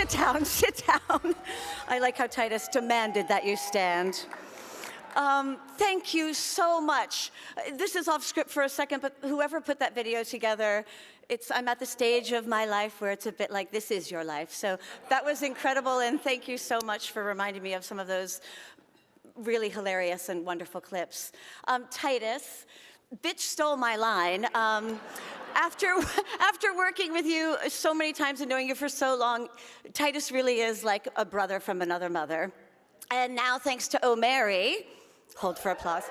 sit down, sit down. I like how Titus demanded that you stand. Thank you so much. This is off script for a second, but whoever put that video together, I'm at the stage of my life where it's a bit like, this is your life. So that was incredible, and thank you so much for reminding me of some of those really hilarious and wonderful clips. Titus, bitch stole my line. After working with you so many times and knowing you for so long, Titus really is like a brother from another mother. And now, thanks to O'Mary, hold for applause,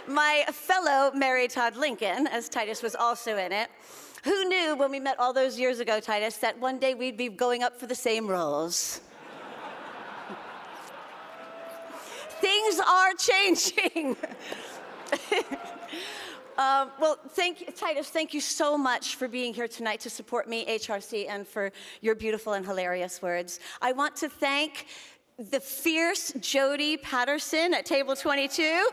my fellow Mary Todd Lincoln, as Titus was also in it. Who knew when we met all those years ago, Titus, that one day we'd be going up for the same roles? Things are changing. Well, Titus, thank you so much for being here tonight to support me, HRC, and for your beautiful and hilarious words. I want to thank the fierce Jody Patterson at table 22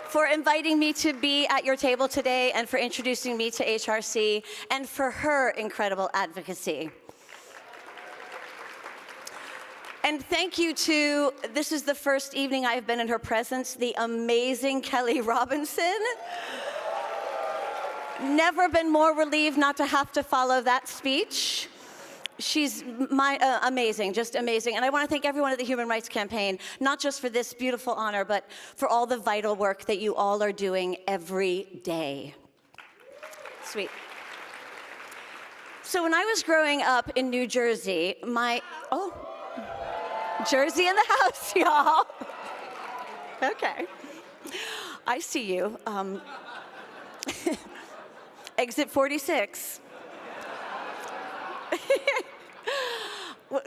for inviting me to be at your table today and for introducing me to HRC and for her incredible advocacy. And thank you to, this is the first evening I've been in her presence, the amazing Kelly Robinson. Never been more relieved not to have to follow that speech. She's amazing, just amazing. And I want to thank everyone at the Human Rights Campaign, not just for this beautiful honor, but for all the vital work that you all are doing every day. Sweet. So when I was growing up in New Jersey, Jersey in the house, y'all. Okay. I see you. Exit 46.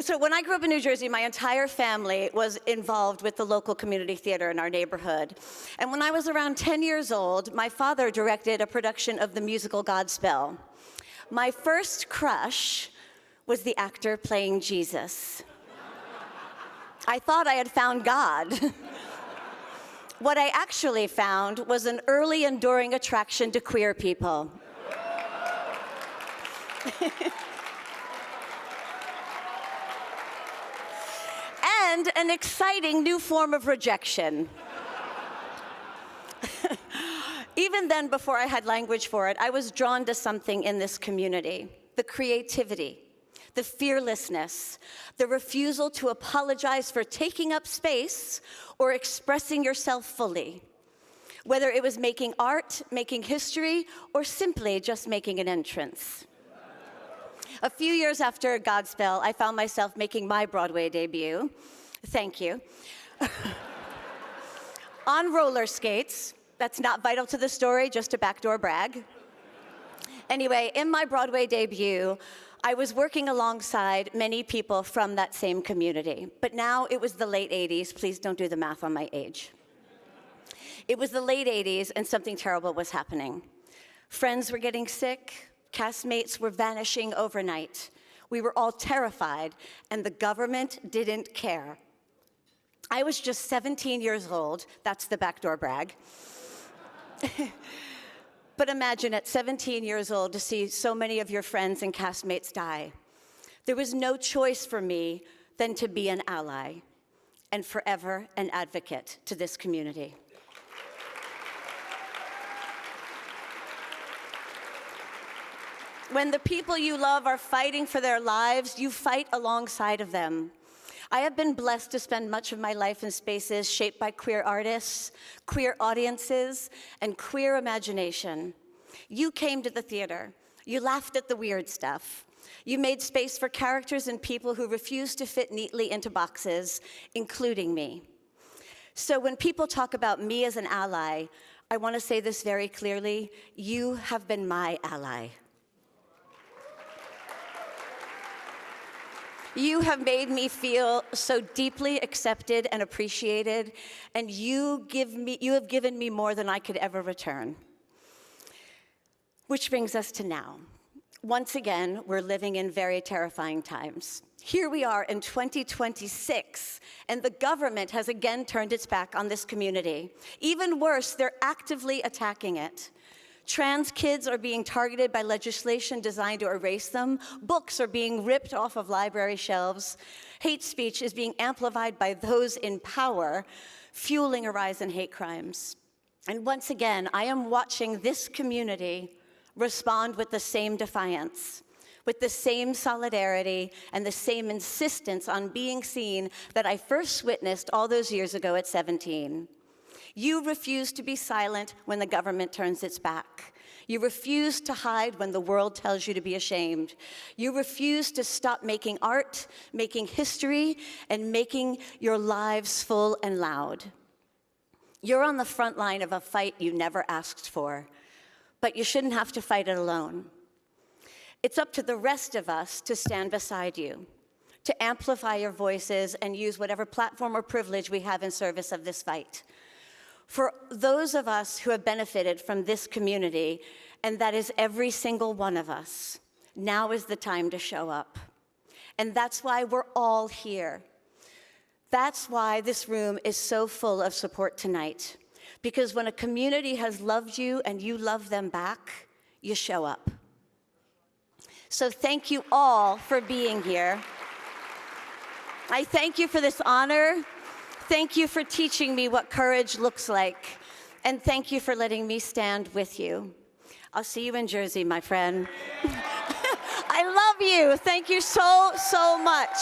So when I grew up in New Jersey, my entire family was involved with the local community theater in our neighborhood. And when I was around 10 years old, my father directed a production of the musical Godspell. My first crush was the actor playing Jesus. I thought I had found God. What I actually found was an early enduring attraction to queer people. And an exciting new form of rejection. Even then, before I had language for it, I was drawn to something in this community: the creativity, the fearlessness, the refusal to apologize for taking up space or expressing yourself fully, whether it was making art, making history, or simply just making an entrance. A few years after Godspell, I found myself making my Broadway debut. Thank you. On roller skates. That's not vital to the story, just a backdoor brag. Anyway, in my Broadway debut, I was working alongside many people from that same community. But now it was the late 80s. Please don't do the math on my age. It was the late 80s, and something terrible was happening. Friends were getting sick. Castmates were vanishing overnight. We were all terrified, and the government didn't care. I was just 17 years old. That's the backdoor brag. But imagine at 17 years old to see so many of your friends and castmates die. There was no choice for me than to be an ally and forever an advocate to this community. When the people you love are fighting for their lives, you fight alongside of them. I have been blessed to spend much of my life in spaces shaped by queer artists, queer audiences, and queer imagination. You came to the theater. You laughed at the weird stuff. You made space for characters and people who refused to fit neatly into boxes, including me. So when people talk about me as an ally, I want to say this very clearly: you have been my ally. You have made me feel so deeply accepted and appreciated, and you have given me more than I could ever return. Which brings us to now. Once again, we're living in very terrifying times. Here we are in 2026, and the government has again turned its back on this community. Even worse, they're actively attacking it. Trans kids are being targeted by legislation designed to erase them. Books are being ripped off of library shelves. Hate speech is being amplified by those in power, fueling a rise in hate crimes. And once again, I am watching this community respond with the same defiance, with the same solidarity and the same insistence on being seen that I first witnessed all those years ago at 17. You refuse to be silent when the government turns its back. You refuse to hide when the world tells you to be ashamed. You refuse to stop making art, making history, and making your lives full and loud. You're on the front line of a fight you never asked for, but you shouldn't have to fight it alone. It's up to the rest of us to stand beside you, to amplify your voices and use whatever platform or privilege we have in service of this fight. For those of us who have benefited from this community, and that is every single one of us, now is the time to show up. And that's why we're all here. That's why this room is so full of support tonight. Because when a community has loved you and you love them back, you show up. So thank you all for being here. I thank you for this honor. Thank you for teaching me what courage looks like. And thank you for letting me stand with you. I'll see you in Jersey, my friend. I love you. Thank you so, so much.